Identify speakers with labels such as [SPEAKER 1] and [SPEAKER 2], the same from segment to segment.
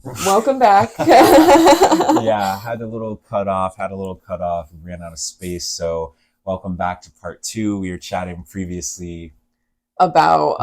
[SPEAKER 1] Welcome back.
[SPEAKER 2] Yeah, had a little cut off, ran out of space. So, welcome back to part two. We were chatting previously.
[SPEAKER 1] About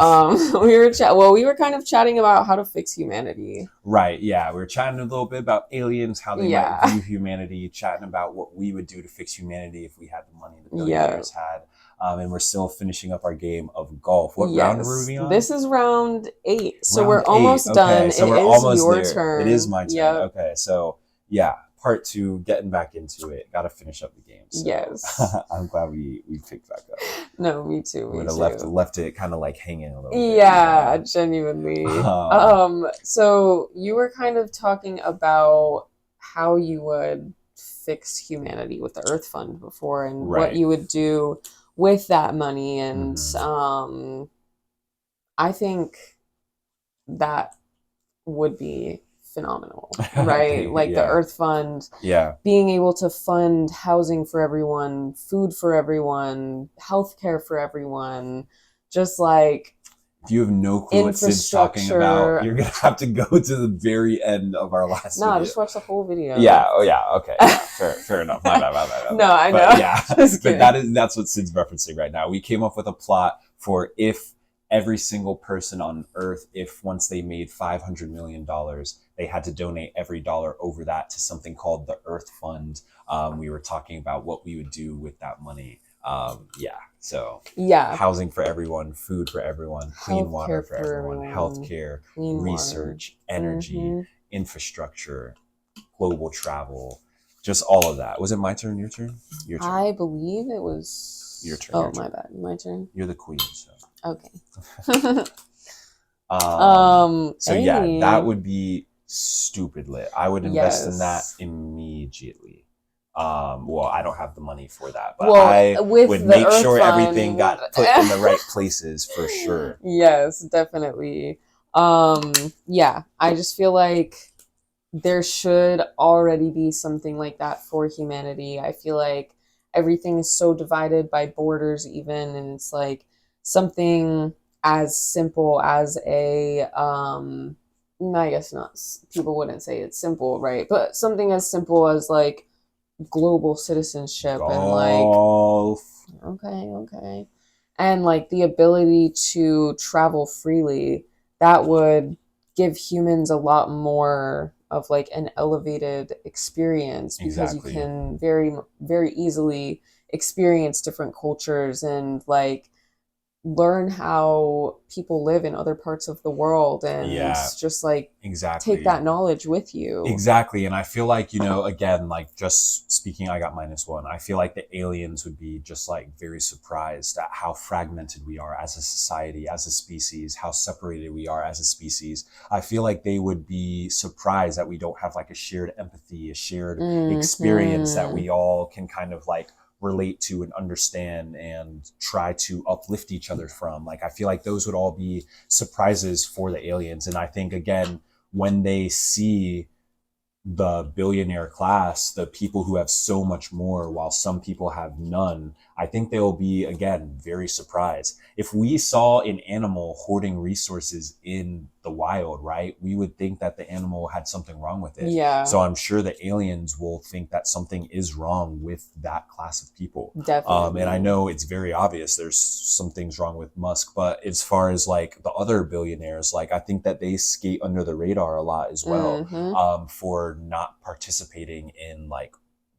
[SPEAKER 1] we were kind of chatting about how to fix humanity.
[SPEAKER 2] Right, yeah, we were chatting a little bit about aliens, how they might
[SPEAKER 1] Yeah.
[SPEAKER 2] view humanity, chatting about what we would do to fix humanity if we had the money the
[SPEAKER 1] Yeah.
[SPEAKER 2] billionaires had. And we're still finishing up our game of golf. What round were
[SPEAKER 1] Yes.
[SPEAKER 2] we on?
[SPEAKER 1] This is round 8. So
[SPEAKER 2] Round
[SPEAKER 1] we're
[SPEAKER 2] eight.
[SPEAKER 1] almost
[SPEAKER 2] Okay,
[SPEAKER 1] done.
[SPEAKER 2] so
[SPEAKER 1] It
[SPEAKER 2] we're
[SPEAKER 1] is
[SPEAKER 2] almost
[SPEAKER 1] your
[SPEAKER 2] there. It is
[SPEAKER 1] turn.
[SPEAKER 2] my turn.
[SPEAKER 1] Yep.
[SPEAKER 2] Okay, so yeah, part two, getting back into it. Got to finish up the game. So
[SPEAKER 1] Yes.
[SPEAKER 2] I'm glad we picked back up.
[SPEAKER 1] No, me too.
[SPEAKER 2] We
[SPEAKER 1] Me
[SPEAKER 2] would have
[SPEAKER 1] too.
[SPEAKER 2] left it kind of like hanging a little bit.
[SPEAKER 1] Yeah, genuinely. So you were kind of talking about how you would fix humanity with the Earth Fund before and what
[SPEAKER 2] Right.
[SPEAKER 1] you would do with that money. And
[SPEAKER 2] Hmm.
[SPEAKER 1] I think that would be phenomenal, right? Like the
[SPEAKER 2] Yeah.
[SPEAKER 1] Earth Fund,
[SPEAKER 2] Yeah.
[SPEAKER 1] being able to fund housing for everyone, food for everyone, healthcare for everyone, just like
[SPEAKER 2] If you have no clue what Sid's talking about,
[SPEAKER 1] infrastructure.
[SPEAKER 2] you're gonna have to go to the very end of our last
[SPEAKER 1] Nah,
[SPEAKER 2] video.
[SPEAKER 1] just watch the whole
[SPEAKER 2] Yeah.
[SPEAKER 1] video.
[SPEAKER 2] Oh, yeah. Okay. Yeah. Fair enough. My bad.
[SPEAKER 1] No, I
[SPEAKER 2] But
[SPEAKER 1] know.
[SPEAKER 2] yeah,
[SPEAKER 1] Just
[SPEAKER 2] but
[SPEAKER 1] kidding.
[SPEAKER 2] that's what Sid's referencing right now. We came up with a plot for if every single person on Earth, if once they made $500 million, they had to donate every dollar over that to something called the Earth Fund. We were talking about what we would do with that money. Yeah. So
[SPEAKER 1] Yeah,
[SPEAKER 2] housing for everyone, food for everyone, clean water
[SPEAKER 1] healthcare
[SPEAKER 2] for
[SPEAKER 1] for
[SPEAKER 2] everyone,
[SPEAKER 1] everyone,
[SPEAKER 2] healthcare,
[SPEAKER 1] clean water.
[SPEAKER 2] research, energy,
[SPEAKER 1] Hmm.
[SPEAKER 2] infrastructure, global travel, just all of that. Was it my turn? Your turn? Your turn.
[SPEAKER 1] I believe it was.
[SPEAKER 2] Your turn.
[SPEAKER 1] Oh,
[SPEAKER 2] Your turn.
[SPEAKER 1] my bad. My turn.
[SPEAKER 2] You're the queen. So.
[SPEAKER 1] Okay.
[SPEAKER 2] So yeah, that would be stupid lit. I would invest in that
[SPEAKER 1] Yes.
[SPEAKER 2] immediately. Well, I don't have the money for that, but
[SPEAKER 1] Well,
[SPEAKER 2] I
[SPEAKER 1] with
[SPEAKER 2] would
[SPEAKER 1] the
[SPEAKER 2] make
[SPEAKER 1] Earth
[SPEAKER 2] sure everything
[SPEAKER 1] Fund.
[SPEAKER 2] got put in the right places for sure.
[SPEAKER 1] Yes, definitely. Yeah, I just feel like there should already be something like that for humanity. I feel like everything is so divided by borders, even, and it's like something as simple as I guess not, people wouldn't say it's simple, right? But something as simple as like global citizenship and like,
[SPEAKER 2] Golf.
[SPEAKER 1] okay. And like the ability to travel freely, that would give humans a lot more of like an elevated experience because you
[SPEAKER 2] Exactly.
[SPEAKER 1] can very easily experience different cultures and like learn how people live in other parts of the world and
[SPEAKER 2] Yeah,
[SPEAKER 1] just like take
[SPEAKER 2] exactly.
[SPEAKER 1] that knowledge with you.
[SPEAKER 2] Exactly. And I feel like, again, like just speaking, I got -1. I feel like the aliens would be just like very surprised at how fragmented we are as a society, as a species, how separated we are as a species. I feel like they would be surprised that we don't have like a shared empathy, a shared experience that
[SPEAKER 1] Hmm.
[SPEAKER 2] we all can kind of like relate to and understand and try to uplift each other from. Like, I feel like those would all be surprises for the aliens. And I think, again, when they see the billionaire class, the people who have so much more while some people have none, I think they'll be, again, very surprised. If we saw an animal hoarding resources in the wild, right, we would think that the animal had something wrong with it.
[SPEAKER 1] Yeah,
[SPEAKER 2] So I'm sure the aliens will think that something is wrong with that class of people. And I
[SPEAKER 1] definitely.
[SPEAKER 2] know it's very obvious there's some things wrong with Musk, but as far as like the other billionaires, like I think that they skate under the radar a lot as well,
[SPEAKER 1] Hmm.
[SPEAKER 2] for not participating in like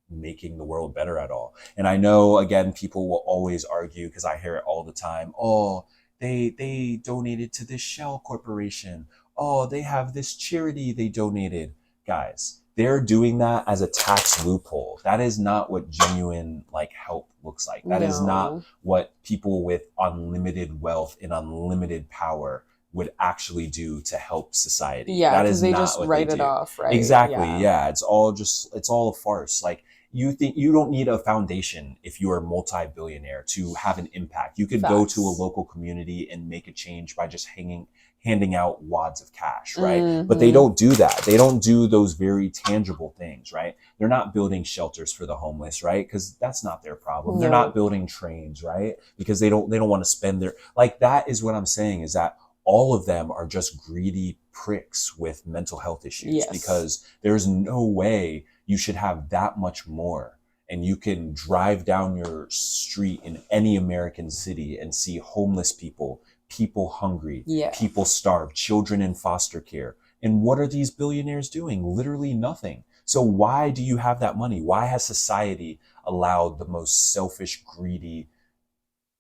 [SPEAKER 2] making the world better at all. And I know, again, people will always argue because I hear it all the time. Oh, they donated to this Shell corporation. Oh, they have this charity they donated. Guys, they're doing that as a tax loophole. That is not what genuine like help looks like. That is not
[SPEAKER 1] No.
[SPEAKER 2] what people with unlimited wealth and unlimited power would actually do to help society.
[SPEAKER 1] Yeah,
[SPEAKER 2] That
[SPEAKER 1] because
[SPEAKER 2] is
[SPEAKER 1] they
[SPEAKER 2] not
[SPEAKER 1] just
[SPEAKER 2] what they
[SPEAKER 1] write it
[SPEAKER 2] do.
[SPEAKER 1] off, right?
[SPEAKER 2] Exactly.
[SPEAKER 1] Yeah.
[SPEAKER 2] Yeah. It's all a farce. Like, you think you don't need a foundation if you are a multi-billionaire to have an impact. You could go to a
[SPEAKER 1] Facts.
[SPEAKER 2] local community and make a change by just handing out wads of cash, right? But they
[SPEAKER 1] Hmm.
[SPEAKER 2] don't do that. They don't do those very tangible things, right? They're not building shelters for the homeless, right? Because that's not their problem. They're not
[SPEAKER 1] Nope.
[SPEAKER 2] building trains, right? Because they don't want to spend their, like, that is what I'm saying, is that all of them are just greedy pricks with mental health issues,
[SPEAKER 1] Yes.
[SPEAKER 2] because there's no way you should have that much more. And you can drive down your street in any American city and see homeless people, people hungry,
[SPEAKER 1] Yeah.
[SPEAKER 2] people starved, children in foster care. And what are these billionaires doing? Literally nothing. So why do you have that money? Why has society allowed the most selfish, greedy,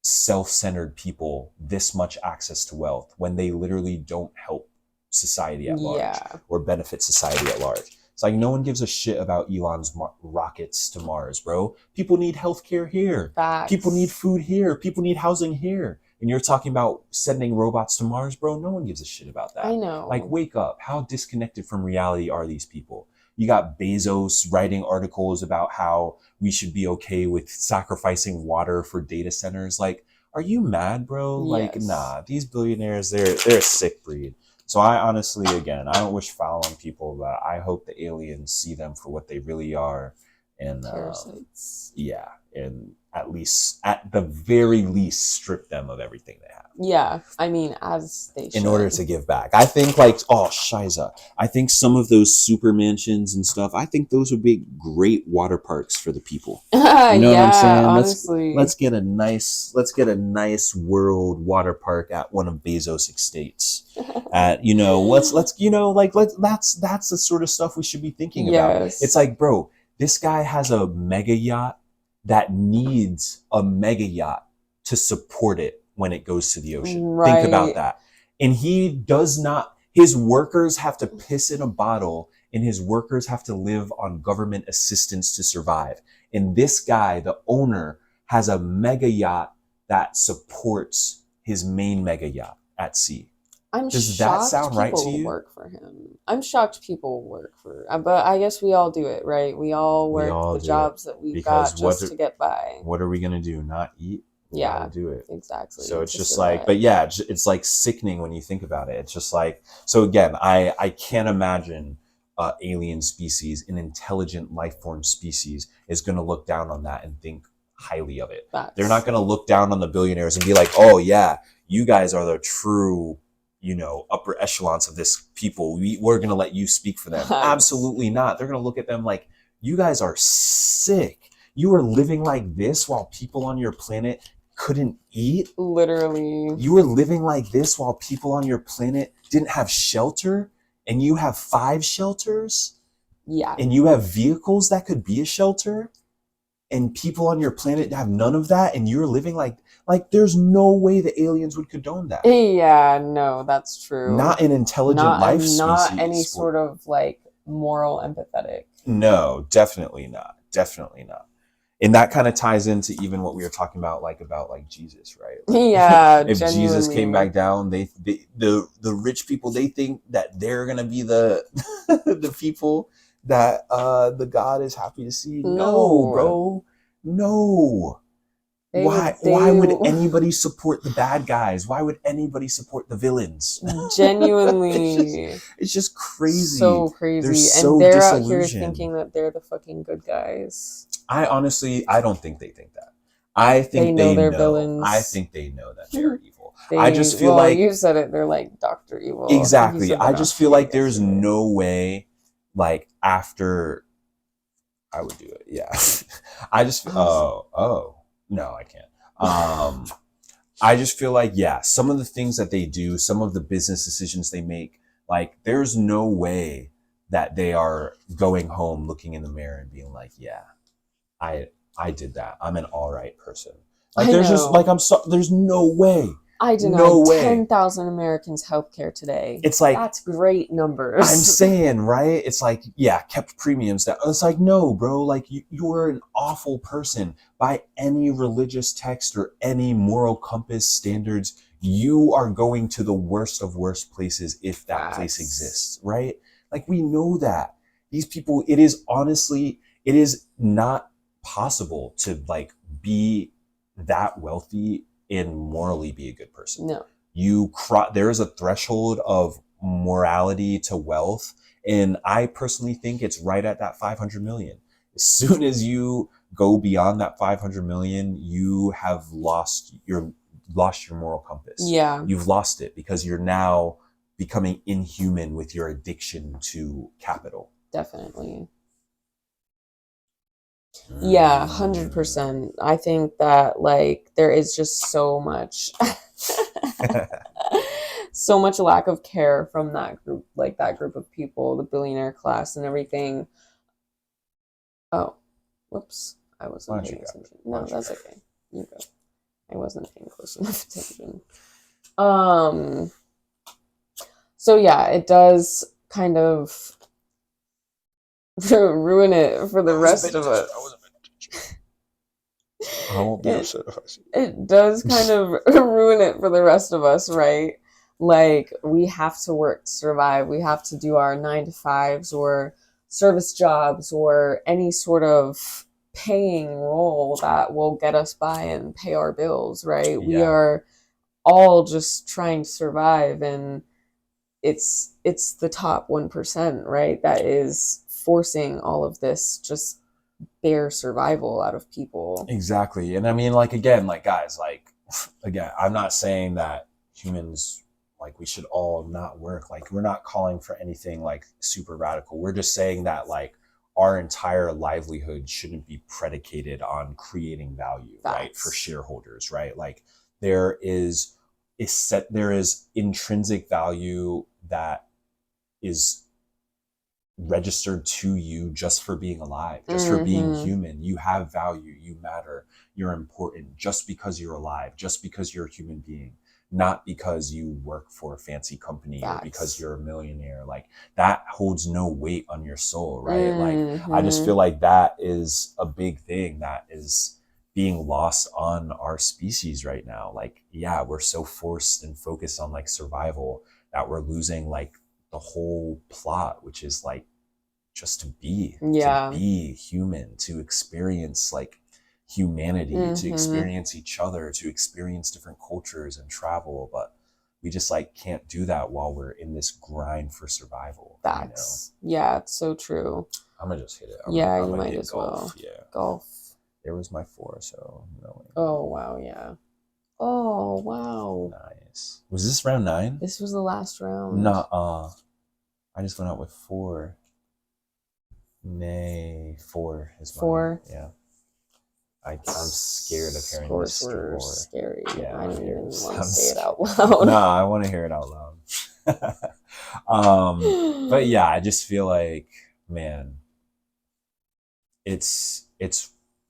[SPEAKER 2] self-centered people this much access to wealth when they literally don't help society at large
[SPEAKER 1] Yeah.
[SPEAKER 2] or benefit society at large? It's like no one gives a shit about Elon's rockets to Mars, bro. People need healthcare here.
[SPEAKER 1] Facts.
[SPEAKER 2] People need food here. People need housing here. And you're talking about sending robots to Mars, bro? No one gives a shit about that.
[SPEAKER 1] I know.
[SPEAKER 2] Like, wake up. How disconnected from reality are these people? You got Bezos writing articles about how we should be okay with sacrificing water for data centers. Like, are you mad, bro? Like,
[SPEAKER 1] Yes.
[SPEAKER 2] nah, these billionaires, they're a sick breed. So I honestly, again, I don't wish foul on people, but I hope the aliens see them for what they really are. And
[SPEAKER 1] Parasites.
[SPEAKER 2] yeah, and at the very least, strip them of everything they have.
[SPEAKER 1] Yeah, I mean, as they should.
[SPEAKER 2] In order to give back. I think Shiza. I think some of those super mansions and stuff, I think those would be great water parks for the people. You know what I'm saying?
[SPEAKER 1] Honestly.
[SPEAKER 2] Let's get a nice world water park at one of Bezos' estates. That's the sort of stuff we should be thinking about.
[SPEAKER 1] Yes.
[SPEAKER 2] It's like, bro, this guy has a mega yacht that needs a mega yacht to support it when it goes to the ocean.
[SPEAKER 1] Right.
[SPEAKER 2] Think about that. And his workers have to piss in a bottle, and his workers have to live on government assistance to survive. And this guy, the owner, has a mega yacht that supports his main mega yacht at sea. Does that sound right to you?
[SPEAKER 1] Work for him. I'm shocked people work for, but I guess we all do it, right? We all work the jobs that we've got just to get by.
[SPEAKER 2] What are we gonna do? Not eat? We gotta do it.
[SPEAKER 1] Exactly.
[SPEAKER 2] So it's just like, but yeah, it's like sickening when you think about it. It's just like, so again, I can't imagine alien species, an intelligent life form species, is gonna look down on that and think highly of it.
[SPEAKER 1] Facts.
[SPEAKER 2] They're not gonna look down on the billionaires and be like, oh yeah, you guys are the true, upper echelons of this people. We're going to let you speak for them. Absolutely not. They're going to look at them like, you guys are sick. You are living like this while people on your planet couldn't eat.
[SPEAKER 1] Literally.
[SPEAKER 2] You were living like this while people on your planet didn't have shelter, and you have 5 shelters.
[SPEAKER 1] Yeah.
[SPEAKER 2] And you have vehicles that could be a shelter, and people on your planet have none of that, and you're living like there's no way the aliens would condone that.
[SPEAKER 1] Yeah, no, that's true.
[SPEAKER 2] Not an intelligent life species.
[SPEAKER 1] Not any sort of like moral empathetic.
[SPEAKER 2] No, definitely not. Definitely not. And that kind of ties into even what we were talking about Jesus, right?
[SPEAKER 1] Yeah,
[SPEAKER 2] if
[SPEAKER 1] genuinely.
[SPEAKER 2] Jesus came back down, the rich people, they think that they're gonna be the the people that the God is happy to see. No, bro. No. Why would anybody support the bad guys? Why would anybody support the villains?
[SPEAKER 1] Genuinely.
[SPEAKER 2] It's just crazy.
[SPEAKER 1] So crazy.
[SPEAKER 2] They're so
[SPEAKER 1] they're out here
[SPEAKER 2] disillusioned.
[SPEAKER 1] thinking that they're the fucking good guys.
[SPEAKER 2] I don't think they think that. I think
[SPEAKER 1] they know they're villains.
[SPEAKER 2] I think they know that they're evil. I just feel like
[SPEAKER 1] you said it. They're like Dr. Evil.
[SPEAKER 2] Exactly. I just feel like there's no way, like after I would do it. Yeah. I just no, I can't. I just feel like, yeah, some of the things that they do, some of the business decisions they make, like there's no way that they are going home looking in the mirror and being like, yeah, I did that. I'm an all right person. Like there's just like, there's no way.
[SPEAKER 1] I denied 10,000 Americans healthcare today.
[SPEAKER 2] It's like,
[SPEAKER 1] that's great numbers.
[SPEAKER 2] I'm saying, right? It's like, yeah, kept premiums down. It's like, no, bro, like you're an awful person by any religious text or any moral compass standards. You are going to the worst of worst places if that place exists, right? Like we know that these people, it is not possible to like be that wealthy and morally be a good person.
[SPEAKER 1] No.
[SPEAKER 2] There is a threshold of morality to wealth, and I personally think it's right at that 500 million. As soon as you go beyond that 500 million, you have lost your moral compass.
[SPEAKER 1] Yeah.
[SPEAKER 2] You've lost it because you're now becoming inhuman with your addiction to capital.
[SPEAKER 1] Definitely. Yeah, 100%. I think that like there is just so much so much lack of care from that group, like that group of people, the billionaire class and everything. Oh, whoops. I wasn't paying attention. No, that's okay. You go. I wasn't paying close enough attention. So yeah, it does kind of ruin it for the rest of us.
[SPEAKER 2] I won't be upset if I see it.
[SPEAKER 1] It does kind of ruin it for the rest of us, right? Like, we have to work to survive. We have to do our 9 to 5s or service jobs or any sort of paying role that will get us by and pay our bills, right? We are all just trying to survive, and it's the top 1%, right? That is forcing all of this just bare survival out of people.
[SPEAKER 2] Exactly. And I mean, like, again, like, guys, like, again, I'm not saying that humans, like, we should all not work. Like, we're not calling for anything like super radical. We're just saying that, like, our entire livelihood shouldn't be predicated on creating value, right, for shareholders, right? Like, there is intrinsic value that is registered to you just for being alive, just for being human. You have value, you matter, you're important just because you're alive, just because you're a human being, not because you work for a fancy company or because you're a millionaire. Like, that holds no weight on your soul, right? Like, I just feel like that is a big thing that is being lost on our species right now. Like, yeah, we're so forced and focused on like survival that we're losing like the whole plot, which is like just to be human, to experience like humanity, to experience each other, to experience different cultures and travel. But we just like can't do that while we're in this grind for survival.
[SPEAKER 1] Yeah, it's so true.
[SPEAKER 2] I'm gonna just hit it.
[SPEAKER 1] You might as well.
[SPEAKER 2] Yeah,
[SPEAKER 1] golf.
[SPEAKER 2] There was my 4, so no.
[SPEAKER 1] Oh wow, yeah. Oh wow.
[SPEAKER 2] Nice. Was this round 9?
[SPEAKER 1] This was the last round.
[SPEAKER 2] Nuh-uh. I just went out with 4. Nay, 4 is mine.
[SPEAKER 1] 4?
[SPEAKER 2] Yeah. I'm scared of hearing
[SPEAKER 1] Scores
[SPEAKER 2] this
[SPEAKER 1] were
[SPEAKER 2] score.
[SPEAKER 1] scary.
[SPEAKER 2] Yeah,
[SPEAKER 1] I don't even want to
[SPEAKER 2] sounds
[SPEAKER 1] say it out loud.
[SPEAKER 2] No, I want to hear it out loud. But yeah, I just feel like, man, it's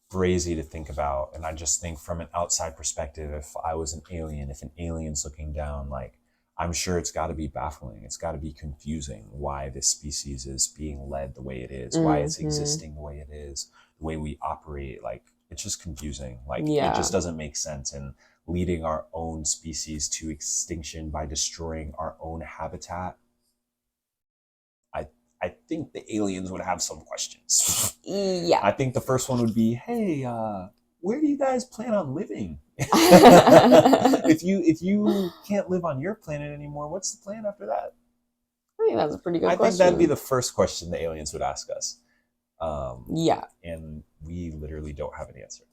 [SPEAKER 2] crazy to think about. And I just think from an outside perspective, if I was an alien, if an alien's looking down, like, I'm sure it's got to be baffling. It's got to be confusing why this species is being led the way it is, why it's existing the way it is, the way we operate. Like, it's just confusing. Like, it just doesn't make sense. And leading our own species to extinction by destroying our own habitat, I think the aliens would have some questions.
[SPEAKER 1] Yeah.
[SPEAKER 2] I think the first one would be, hey, where do you guys plan on living? If you can't live on your planet anymore, what's the plan after that?
[SPEAKER 1] I think that's a pretty good question.
[SPEAKER 2] I think that'd be the first question the aliens would ask us.
[SPEAKER 1] Yeah.
[SPEAKER 2] And we literally don't have an answer.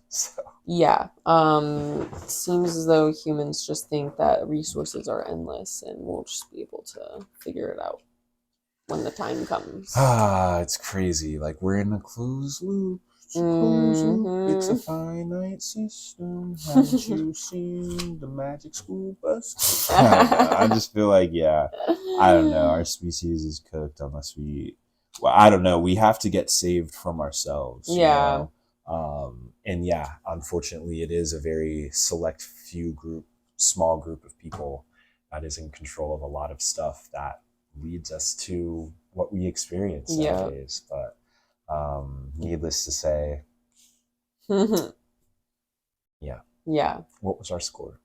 [SPEAKER 2] So.
[SPEAKER 1] Yeah. It seems as though humans just think that resources are endless and we'll just be able to figure it out when the time comes.
[SPEAKER 2] It's crazy. Like, we're in a closed loop. It's a finite system. Haven't you seen the Magic School Bus? I just feel like, yeah, I don't know. Our species is cooked unless I don't know. We have to get saved from ourselves.
[SPEAKER 1] Yeah.
[SPEAKER 2] You know? And yeah, unfortunately, it is a very select small group of people that is in control of a lot of stuff that leads us to what we experience nowadays. But needless to say, yeah. What was our score?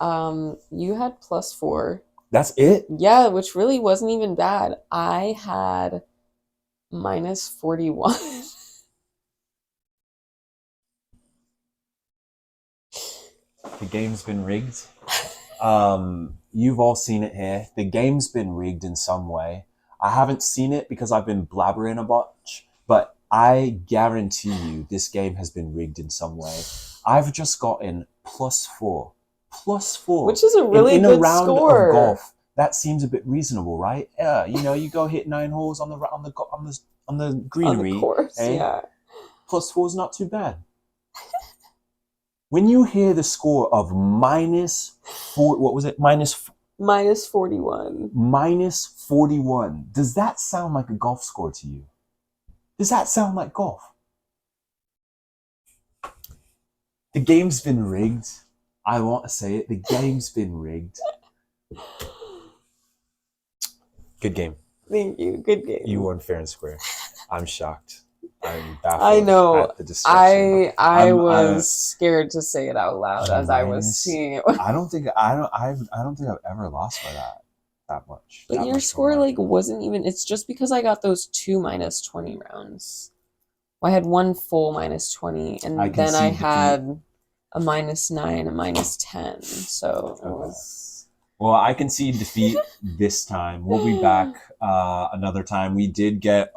[SPEAKER 1] You had +4.
[SPEAKER 2] That's it?
[SPEAKER 1] Yeah, which really wasn't even bad. I had -41.
[SPEAKER 2] The game's been rigged. You've all seen it here. The game's been rigged in some way. I haven't seen it because I've been blabbering a bunch, but I guarantee you this game has been rigged in some way. I've just gotten +4 +4,
[SPEAKER 1] which is a really
[SPEAKER 2] in
[SPEAKER 1] good
[SPEAKER 2] a round
[SPEAKER 1] score.
[SPEAKER 2] of golf. That seems a bit reasonable, right? Yeah, you know, you go hit 9 holes on the greenery,
[SPEAKER 1] On the course,
[SPEAKER 2] and
[SPEAKER 1] yeah.
[SPEAKER 2] +4 is not too bad. When you hear the score of -4, what was it?
[SPEAKER 1] -41.
[SPEAKER 2] -41. Does that sound like a golf score to you? Does that sound like golf? The game's been rigged. I want to say it. The game's been rigged. Good game.
[SPEAKER 1] Thank you. Good game.
[SPEAKER 2] You won fair and square. I'm shocked. I'm baffled.
[SPEAKER 1] I know.
[SPEAKER 2] At the destruction.
[SPEAKER 1] I was scared to say it out loud as I was
[SPEAKER 2] Minus-
[SPEAKER 1] seeing it.
[SPEAKER 2] I don't think I've ever lost by that much.
[SPEAKER 1] But
[SPEAKER 2] That
[SPEAKER 1] your
[SPEAKER 2] much
[SPEAKER 1] score
[SPEAKER 2] more.
[SPEAKER 1] like wasn't even. It's just because I got those 2 -20 rounds. I had one full -20, and
[SPEAKER 2] I
[SPEAKER 1] then I
[SPEAKER 2] concede defeat.
[SPEAKER 1] had a -9, a -10. So it was.
[SPEAKER 2] Well, I concede defeat this time. We'll be back another time. We did get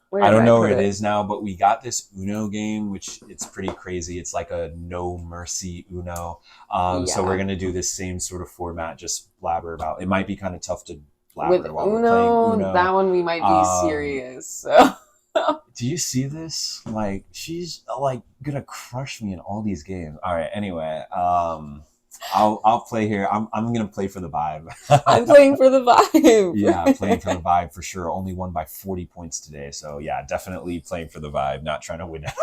[SPEAKER 1] Where
[SPEAKER 2] I
[SPEAKER 1] did
[SPEAKER 2] don't know
[SPEAKER 1] put
[SPEAKER 2] where it is now, but we got this Uno game, which it's pretty crazy. It's like a no mercy Uno. So
[SPEAKER 1] Yeah.
[SPEAKER 2] we're gonna do this same sort of format, just blabber about. It might be kind of tough to blabber
[SPEAKER 1] With
[SPEAKER 2] while we're playing Uno.
[SPEAKER 1] that one we might be serious. So.
[SPEAKER 2] Do you see this? Like, she's like gonna crush me in all these games. All right. Anyway, I'll play here. I'm gonna play for the vibe.
[SPEAKER 1] I'm playing for the vibe.
[SPEAKER 2] Yeah, playing for the vibe for sure. Only won by 40 points today. So yeah, definitely playing for the vibe, not trying to win it.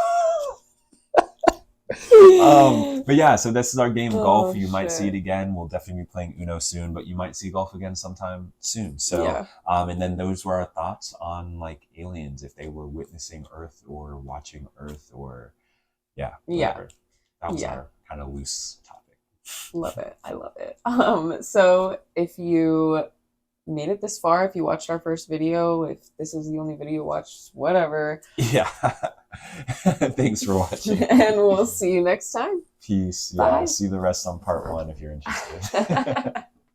[SPEAKER 2] But yeah, so this is our game golf. You might see it again. We'll definitely be playing Uno soon, but you might see golf again sometime soon. So
[SPEAKER 1] Yeah.
[SPEAKER 2] and then those were our thoughts on like aliens, if they were witnessing Earth or watching Earth, or whatever. That was our kind of loose topic.
[SPEAKER 1] Love it. I love it. So if you made it this far, if you watched our first video, if this is the only video you watched, whatever.
[SPEAKER 2] Yeah. Thanks for watching.
[SPEAKER 1] And we'll see you next time.
[SPEAKER 2] Peace.
[SPEAKER 1] Bye.
[SPEAKER 2] Yeah, see the rest on part 1 if you're interested.